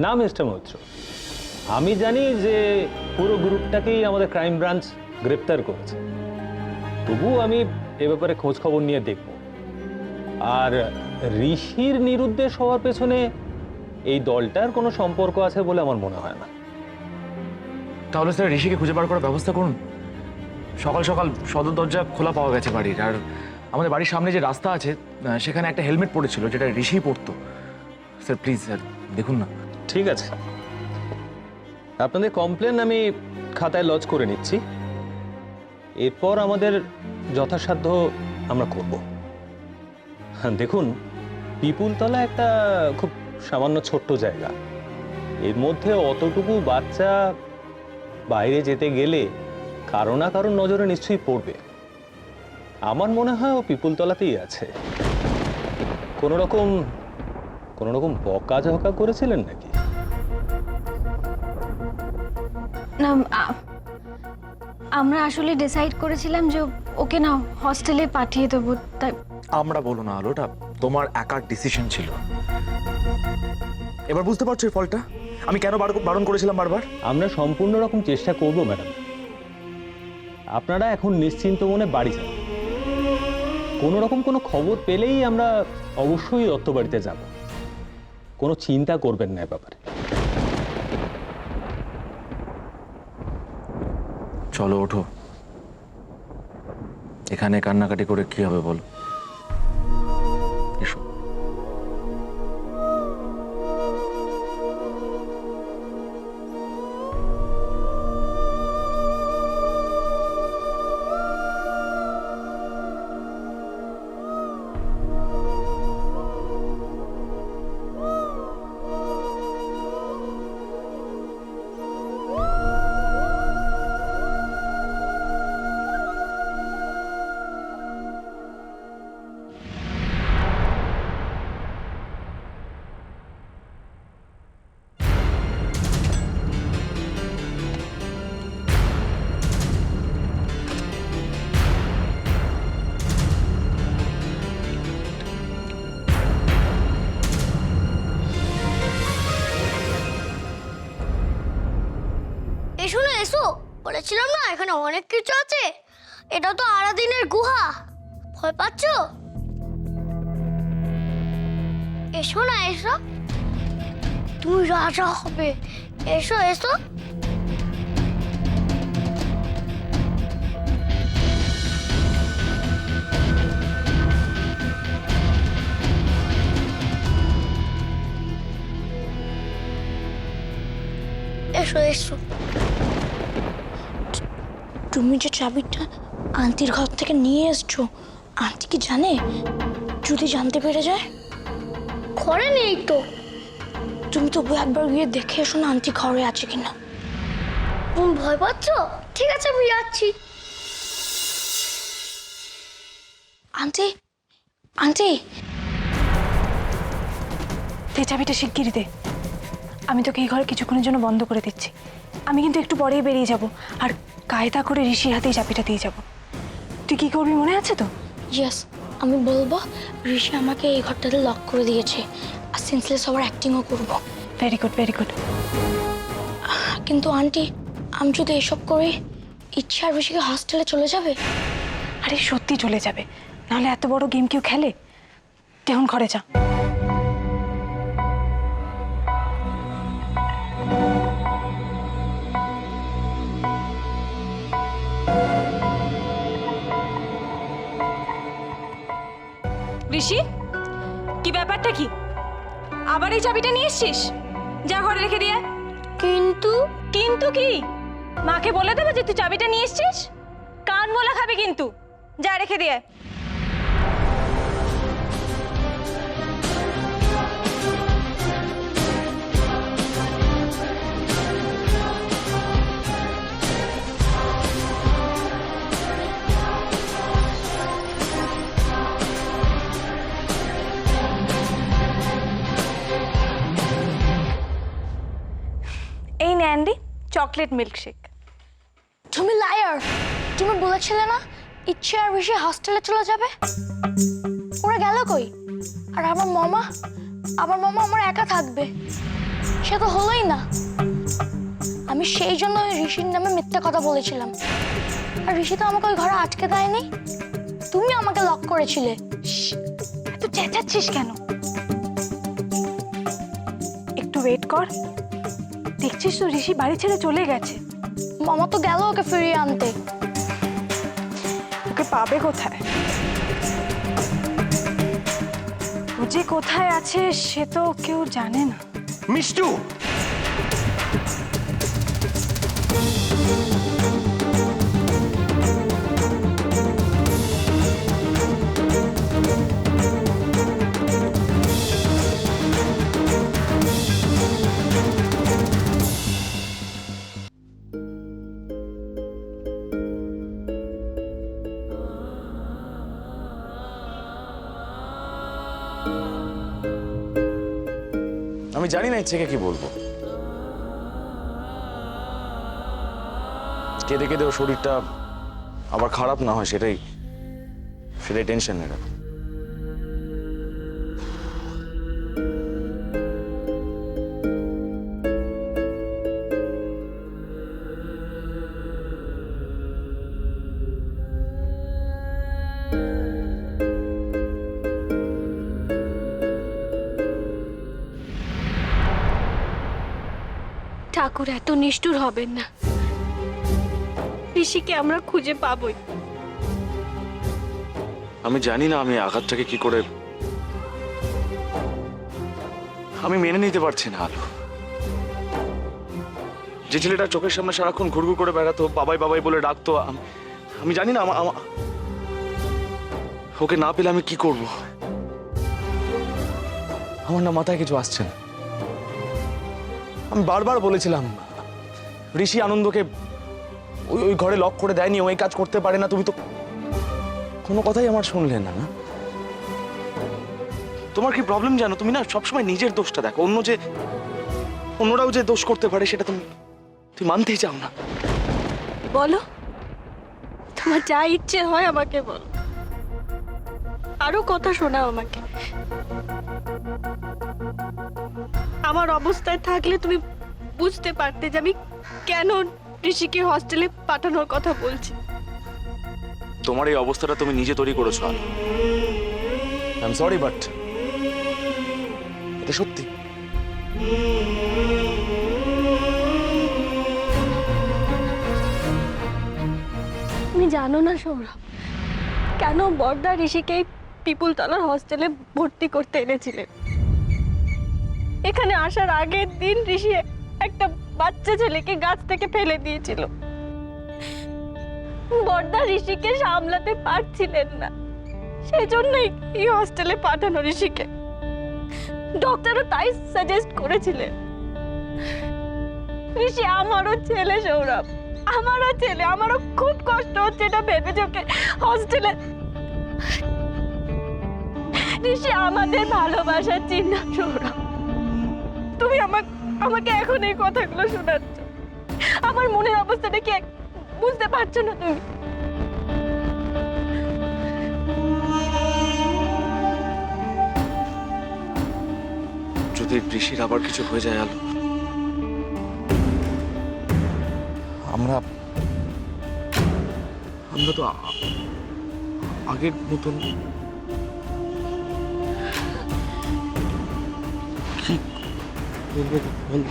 না মিস্টার মৈত্র, আমি জানি যে পুরো গ্রুপটাকেই আমাদের ক্রাইম ব্রাঞ্চ গ্রেপ্তার করেছে। তবুও আমি এ ব্যাপারে খোঁজ খবর নিয়ে দেখব। আর ঋষির নিরুদ্দেশ হওয়ার পেছনে এই দলটার কোনো সম্পর্ক আছে বলে আমার মনে হয় না। তাহলে স্যার ঋষিকে খুঁজে বার করার ব্যবস্থা করুন। সকাল সকাল সদর দরজা খোলা পাওয়া গেছে বাড়ির, আর আমাদের বাড়ির সামনে যে রাস্তা আছে সেখানে একটা হেলমেট পড়েছিল যেটা ঋষি পরতো। স্যার প্লিজ স্যার দেখুন না। ঠিক আছে, আপনাদের কমপ্লেন আমি খাতায় লজ করে নিচ্ছি। এরপর আমাদের যথাসাধ্য আমরা করব। হ্যাঁ দেখুন, পিপুলতলা একটা খুব সামান্য ছোট্ট জায়গা। এর মধ্যে অতটুকু বাচ্চা বাইরে যেতে গেলে কারো না কারোর নজরে নিশ্চয়ই পড়বে। আমার মনে হয় ও পিপুলতলাতেই আছে। কোনো রকম বকাঝকা করেছিলেন নাকি? না, আমরা আসলে ডিসাইড করেছিলাম যে ওকে না হস্টেলে পাঠিয়ে দেবো, তাই। আমরা বলো না আলো, ওটা তোমার একার ডিসিশন ছিল। এবার বুঝতে পারছো এই ফলটা আমি কেন বারণ করেছিলাম বারবার? আমরা সম্পূর্ণ রকম চেষ্টা করব ম্যাডাম। আপনারা এখন নিশ্চিন্ত মনে বাড়ি যান। কোনো রকম কোনো খবর পেলেই আমরা অবশ্যই দত্ত বাড়িতে যাব। কোনো চিন্তা করবেন না এ ব্যাপারে। চলো ওঠো, এখানে কান্নাকাটি করে কি হবে বলো? এসো। এসো না, এসো। বলেছিলাম না এখানে অনেক কিছু আছে। এটা তো আরাদিনের গুহা। ভয় পাচ্ছ? এসো না, এসো। তুমি রাজা হবে। এসো এসো। এসো এসো। তুমি যে চাবিটা আন্টির ঘর থেকে নিয়ে এসছো, আন্টি কি জানে? যদি জানতে পেরে যায়? ঘরে নেই তো। তুমি তবু একবার গিয়ে দেখে এসো না আন্টি ঘরে আছে কিনা। তুমি ভয় পাচ্ছ? ঠিক আছে, আমি যাচ্ছি। আন্টি, আন্টি, দে চাবিটা শিগগিরই দে। আমি তোকে এই ঘরে কিছুক্ষণের জন্য বন্ধ করে দিচ্ছি। আমি কিন্তু একটু পরেই বেরিয়ে যাব, আর কায়দা করে ঋষির হাতেই চাবিটা দিয়ে যাব। তুই কি করবি মনে আছে তো? ইয়েস, আমি বলবো ঋষি আমাকে এই ঘরটাতে লক করে দিয়েছে, আর সেন্সলেস হওয়ার অ্যাক্টিংও করবো। Very good, very good. কিন্তু আন্টি, আমি যদি এসব করি, ইচ্ছে আর ঋষিকে হস্টেলে চলে যাবে। আরে সত্যি চলে যাবে, নাহলে এত বড় গেম কেউ খেলে? তেমন ঘরে যা। ঋষি, কি ব্যাপারটা কি? আবার এই চাবিটা নিয়ে এসছিস? যা ঘরে রেখে দিয়ে। কিন্তু কিন্তু কি? মাকে বলে দেবে যে তুই চাবিটা নিয়ে এসছিস? কান মোলা খাবে কিন্তু। যা রেখে দিয়ে। এই নে অ্যান্ডি, চকলেট মিল্কশেক। তুমি লায়ার! তুমি বলেছিলে না ইচ্ছে আর ঋষি হস্টেলে চলে যাবে? ওরা গেল কই? আর আমার মামা আমার একা থাকবে। সে সে তো হলোই না। আমি সেই জন্য ওই ঋষির নামে মিথ্যা কথা বলেছিলাম। আর ঋষি তো আমাকে ওই ঘরে আটকে দেয়নি, তুমি আমাকে লক করেছিলে। এত চেঁচাচ্ছিস কেন? একটু ওয়েট কর, দেখছিস তো ঋষি বাড়ি ছেড়ে চলে গেছে। মামা তো গেল ওকে ফিরিয়ে আনতে। ওকে পাবে কোথায়? ও যে কোথায় আছে সে তো কেউ জানে না। মিষ্টু, আমি জানি না ইচ্ছেকে কি বলবো। কেঁদে কেঁদে ওর শরীরটা আবার খারাপ না হয় সেটাই টেনশন এর। ঠাকুর এত নিষ্ঠুর হবেন না, ঋষিকে আমরা খুঁজে পাবই। আমি জানি না আমি আঘাতটাকে কি করে আমি মেনে নিতে পারছি না। আলো, যে ছেলেটা চোখের সামনে সারাক্ষণ ঘুরঘুর করে বেড়াতো, বাবাই বাবাই বলে ডাকতো, আমি জানি না ওকে না পেলে আমি কি করব। আমার না মাথায় কিছু আসছে না। আমি বারবার বলেছিলাম ঋষি আনন্দকে ওই ঘরে লক করে দেয়নি, ওই কাজ করতে পারে না। তুমি তো কোনো কথাই আমার শুনলে না। না, তোমার কি প্রবলেম জানো? তুমি না সবসময় নিজের দোষটা দেখো, অন্যরাও যে দোষ করতে পারে সেটা তুমি মানতেই চাও না। বলো, তোমার যা ইচ্ছে হয় আমাকে বলো, আরো কথা শোনাও আমাকে। আমার অবস্থায় থাকলে তুমি বুঝতে পারতে যে আমি কেন ঋষিকে হস্টেলে পাঠানোর কথা বলছি। তোমার এই অবস্থাটা তুমি নিজে তৈরি করেছো। আই এম সরি, বাট এটা সত্যি। তুমি জানো না সৌরভ, কেন বড়দা ঋষিকে পিপুলতলার হস্টেলে ভর্তি করতে এনেছিলেন। এখানে আসার আগের দিন ঋষি একটা বাচ্চা ছেলেকে গাছ থেকে ফেলে দিয়েছিল। বড়দা ঋষিকে সামলাতে পারছিলেন না, সেই জন্যই এই হস্টেলে পাঠানো ঋষিকে। ডক্টরও তাই সাজেস্ট করেছিলেন। ঋষি আমারও ছেলে সৌরভ, আমারও ছেলে। আমারও খুব কষ্ট হচ্ছে এটা ভেবে যে ওকে হস্টেলে। ঋষি আমাদের ভালোবাসার চিহ্ন সৌরভ। তুমি আমাকে এখন এই কথাগুলো শোনাচ্ছ, আমার মনের অবস্থাটা কি বুঝতে পারছো না তুমি? যদি ঋষির আবার কিছু হয়ে যায়, আলো, আমরা তো আগের মতন কি বলবো বল।